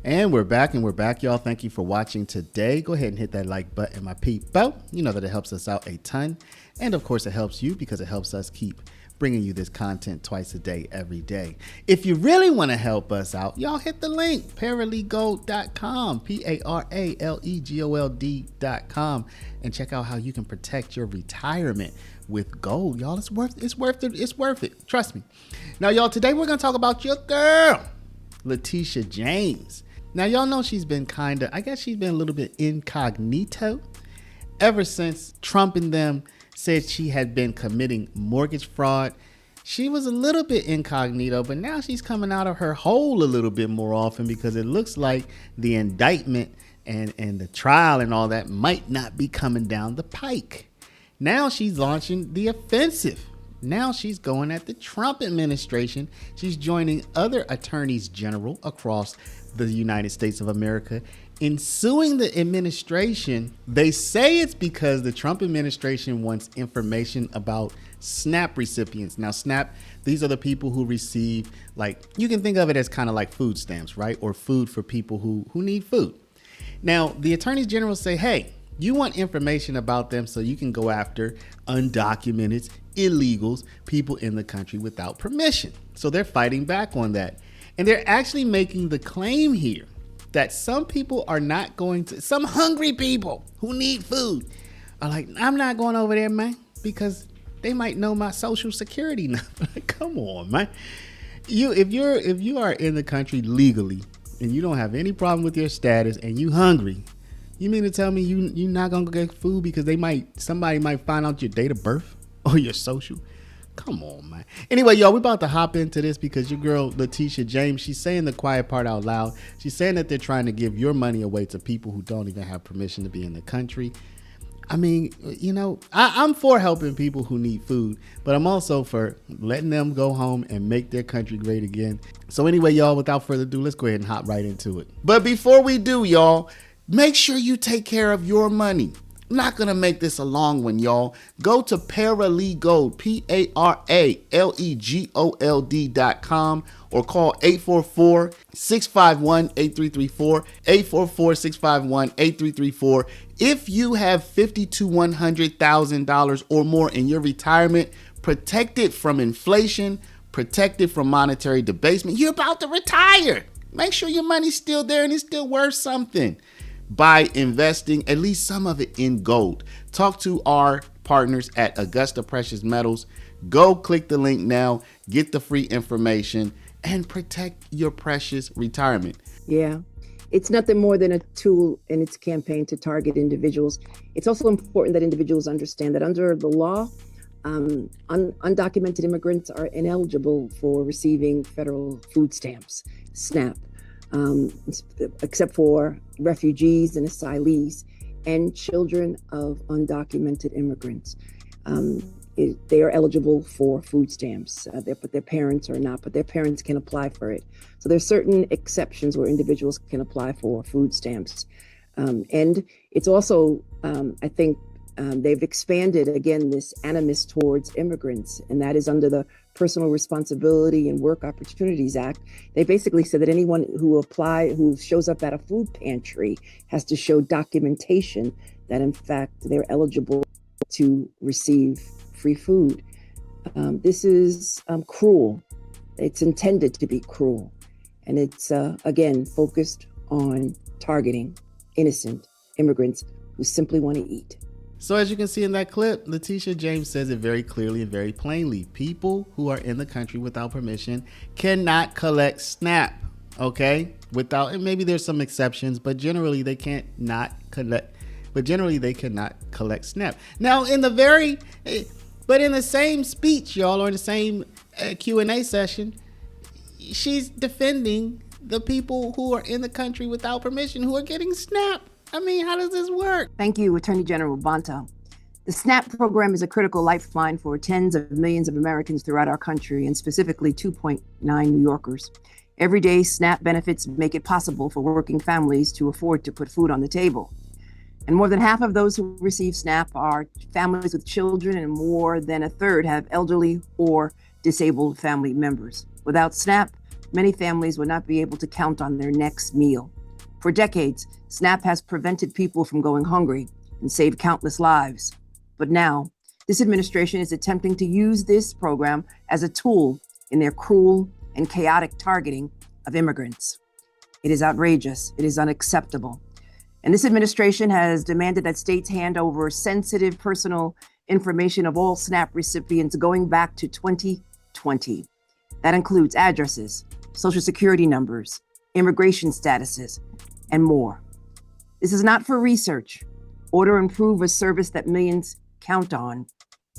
And we're back, y'all. Thank you for watching today. Go ahead and hit that like button, my people. You know that it helps us out a ton. And of course, it helps you because it helps us keep bringing you this content twice a day, every day. If you really want to help us out, y'all hit the link, paralegold.com, PARALEGOLD.com, and check out how you can protect your retirement with gold. Y'all, it's worth it. Trust me. Now, y'all, today we're going to talk about your girl, Letitia James. Now, y'all know she's been she's been a little bit incognito ever since Trump and them said she had been committing mortgage fraud. She was a little bit incognito, but now she's coming out of her hole a little bit more often because it looks like the indictment and the trial and all that might not be coming down the pike. Now she's launching the offensive. Now she's going at the Trump administration. She's joining other attorneys general across the United States of America in suing the administration. They say it's because the Trump administration wants information about SNAP recipients. Now, SNAP, these are the people who receive, like, you can think of it as kind of like food stamps, right? Or food for people who need food. Now, the attorneys general say, hey, you want information about them so you can go after undocumented, illegals, people in the country without permission. So they're fighting back on that. And they're actually making the claim here that some people are not going to, some hungry people who need food are like, I'm not going over there, man, because they might know my social security number. Come on, man. If you are in the country legally and you don't have any problem with your status and you hungry, you mean to tell me you're not gonna get food because somebody might find out your date of birth or your social? Come on, man. Anyway, y'all, we're about to hop into this because your girl, Leticia James, she's saying the quiet part out loud. She's saying that they're trying to give your money away to people who don't even have permission to be in the country. I mean, you know, I'm for helping people who need food, but I'm also for letting them go home and make their country great again. So anyway, y'all, without further ado, let's go ahead and hop right into it. But before we do, y'all, make sure you take care of your money. I'm not going to make this a long one, y'all. Go to Paralegold, PARALEGOLD.com, or call 844-651-8334, 844-651-8334. If you have $50,000 to $100,000 or more in your retirement, protected from inflation, protected from monetary debasement, you're about to retire. Make sure your money's still there and it's still worth something by investing at least some of it in gold. Talk to our partners at Augusta Precious Metals. Go click the link now, get the free information, and protect your precious retirement. Yeah, it's nothing more than a tool in its campaign to target individuals. It's also important that individuals understand that under the law, undocumented immigrants are ineligible for receiving federal food stamps, SNAP. Except for refugees and asylees and children of undocumented immigrants. They are eligible for food stamps, but their parents are not, but their parents can apply for it. So there's certain exceptions where individuals can apply for food stamps. And it's also, I think, they've expanded, again, this animus towards immigrants, and that is under the Personal Responsibility and Work Opportunities Act. They basically said that anyone who shows up at a food pantry has to show documentation that, in fact, they're eligible to receive free food. This is cruel. It's intended to be cruel. And it's, again, focused on targeting innocent immigrants who simply want to eat. So as you can see in that clip, Letitia James says it very clearly and very plainly. People who are in the country without permission cannot collect SNAP, okay? And maybe there's some exceptions, but generally they cannot collect SNAP. Now in the same speech, y'all, or in the same Q&A session, she's defending the people who are in the country without permission who are getting SNAP. I mean, how does this work? Thank you, Attorney General Bonta. The SNAP program is a critical lifeline for tens of millions of Americans throughout our country, and specifically 2.9 New Yorkers. Every day, SNAP benefits make it possible for working families to afford to put food on the table. And more than half of those who receive SNAP are families with children, and more than a third have elderly or disabled family members. Without SNAP, many families would not be able to count on their next meal. For decades, SNAP has prevented people from going hungry and saved countless lives. But now, this administration is attempting to use this program as a tool in their cruel and chaotic targeting of immigrants. It is outrageous. It is unacceptable. And this administration has demanded that states hand over sensitive personal information of all SNAP recipients going back to 2020. That includes addresses, social security numbers, immigration statuses, and more. This is not for research or to improve a service that millions count on.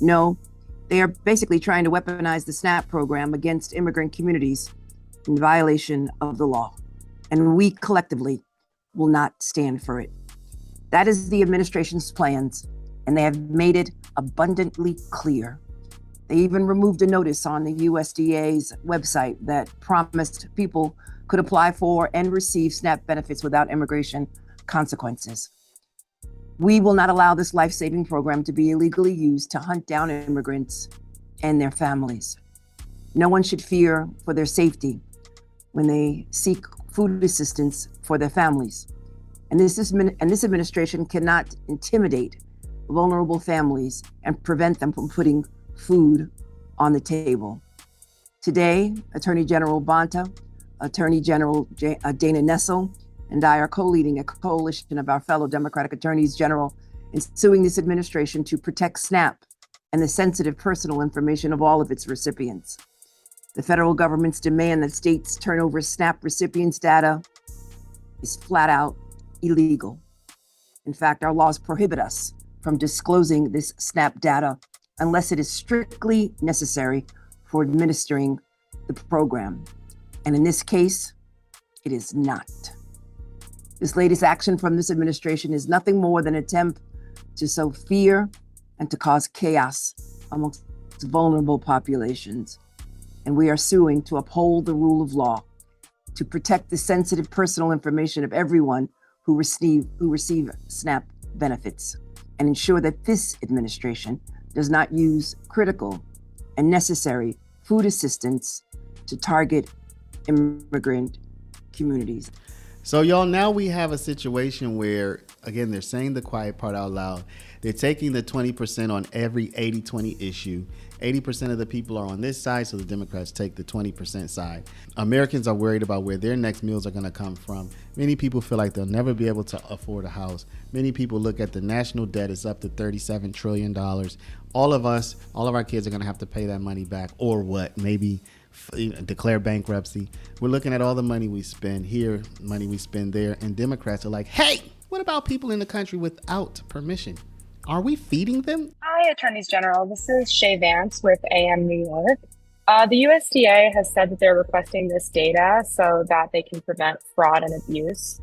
No, they are basically trying to weaponize the SNAP program against immigrant communities in violation of the law. And we collectively will not stand for it. That is the administration's plans, and they have made it abundantly clear. They even removed a notice on the USDA's website that promised people could apply for and receive SNAP benefits without immigration consequences. We will not allow this life-saving program to be illegally used to hunt down immigrants and their families. No one should fear for their safety when they seek food assistance for their families. And this administration cannot intimidate vulnerable families and prevent them from putting food on the table. Today, Attorney General Bonta, Attorney General Dana Nessel, and I are co-leading a coalition of our fellow Democratic attorneys general in suing this administration to protect SNAP and the sensitive personal information of all of its recipients. The federal government's demand that states turn over SNAP recipients' data is flat out illegal. In fact, our laws prohibit us from disclosing this SNAP data unless it is strictly necessary for administering the program. And in this case, it is not. This latest action from this administration is nothing more than an attempt to sow fear and to cause chaos amongst vulnerable populations. And we are suing to uphold the rule of law, to protect the sensitive personal information of everyone who receive SNAP benefits, and ensure that this administration does not use critical and necessary food assistance to target immigrant communities. So y'all, now we have a situation where, again, they're saying the quiet part out loud. They're taking the 20% on every 80-20 issue. 80% of the people are on this side, so the Democrats take the 20% side. Americans are worried about where their next meals are going to come from. Many people feel like they'll never be able to afford a house. Many people look at the national debt is up to $37 trillion. All of our kids are going to have to pay that money back, or what? Maybe declare bankruptcy. We're looking at all the money we spend here, money we spend there, and Democrats are like, hey, what about people in the country without permission? Are we feeding them? Hi, Attorneys General. This is Shay Vance with AM New York. The USDA has said that they're requesting this data so that they can prevent fraud and abuse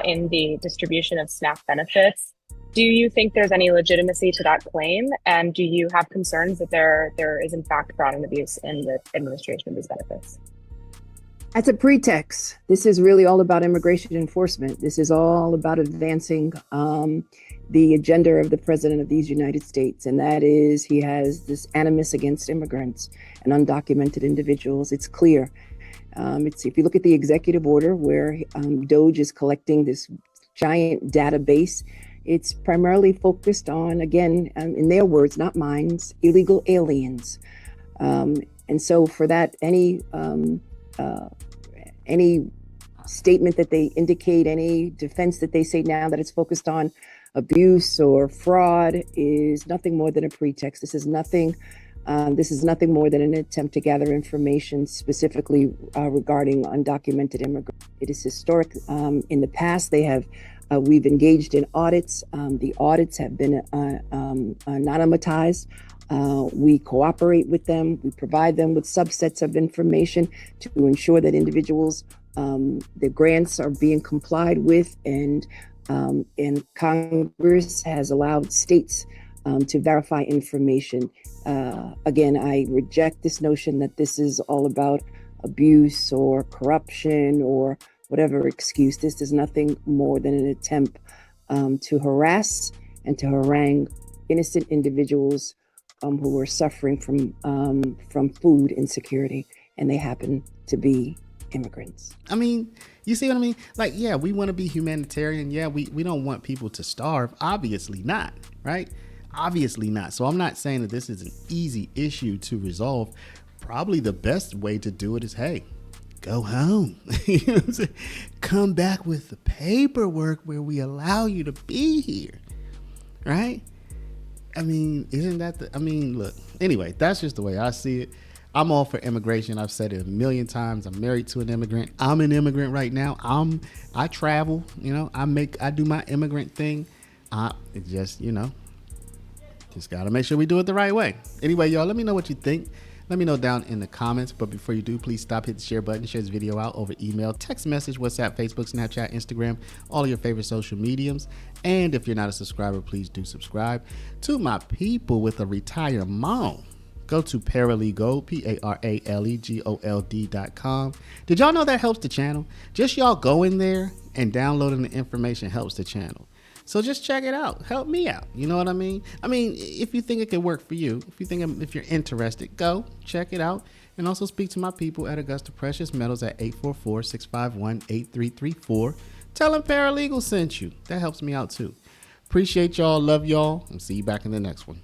in the distribution of SNAP benefits. Do you think there's any legitimacy to that claim? And do you have concerns that there is in fact fraud and abuse in the administration of these benefits? That's a pretext. This is really all about immigration enforcement. This is all about advancing the agenda of the president of these United States. And that is, he has this animus against immigrants and undocumented individuals. It's clear. If you look at the executive order where DOJ is collecting this giant database, it's primarily focused on, again, in their words, not mine, illegal aliens. And so for that, any statement that they indicate, any defense that they say now that it's focused on abuse or fraud is nothing more than a pretext. This is nothing more than an attempt to gather information specifically regarding undocumented immigrants. It is historic. In the past, we've engaged in audits. The audits have been anonymized. We cooperate with them. We provide them with subsets of information to ensure that individuals, the grants are being complied with, and Congress has allowed states to verify information. Again, I reject this notion that this is all about abuse or corruption or whatever excuse. This is nothing more than an attempt to harass and to harangue innocent individuals who are suffering from food insecurity, and they happen to be immigrants. I mean, you see what I mean? Like, yeah, we want to be humanitarian. Yeah, we don't want people to starve. Obviously not, right? Obviously not. So I'm not saying that this is an easy issue to resolve. Probably the best way to do it is, hey, go home. You know what I'm saying? Come back with the paperwork where we allow you to be here, right? I mean, isn't that look, anyway, that's just the way I see it. I'm all for immigration. I've said it a million times. I'm married to an immigrant. I'm an immigrant right now. I travel, you know, I do my immigrant thing. It just, you know, just got to make sure we do it the right way. Anyway, y'all, let me know what you think. Let me know down in the comments. But before you do, please stop, hit the share button, share this video out over email, text message, WhatsApp, Facebook, Snapchat, Instagram, all of your favorite social mediums. And if you're not a subscriber, please do subscribe. To my people with a retirement, go to Paralegal, PARALEGOLD.com. Did y'all know that helps the channel? Just y'all going there and downloading the information helps the channel. So just check it out. Help me out. You know what I mean? I mean, if you think it could work for you, if you're interested, go check it out. And also speak to my people at Augusta Precious Metals at 844-651-8334. Tell them Paralegal sent you. That helps me out too. Appreciate y'all. Love y'all. And see you back in the next one.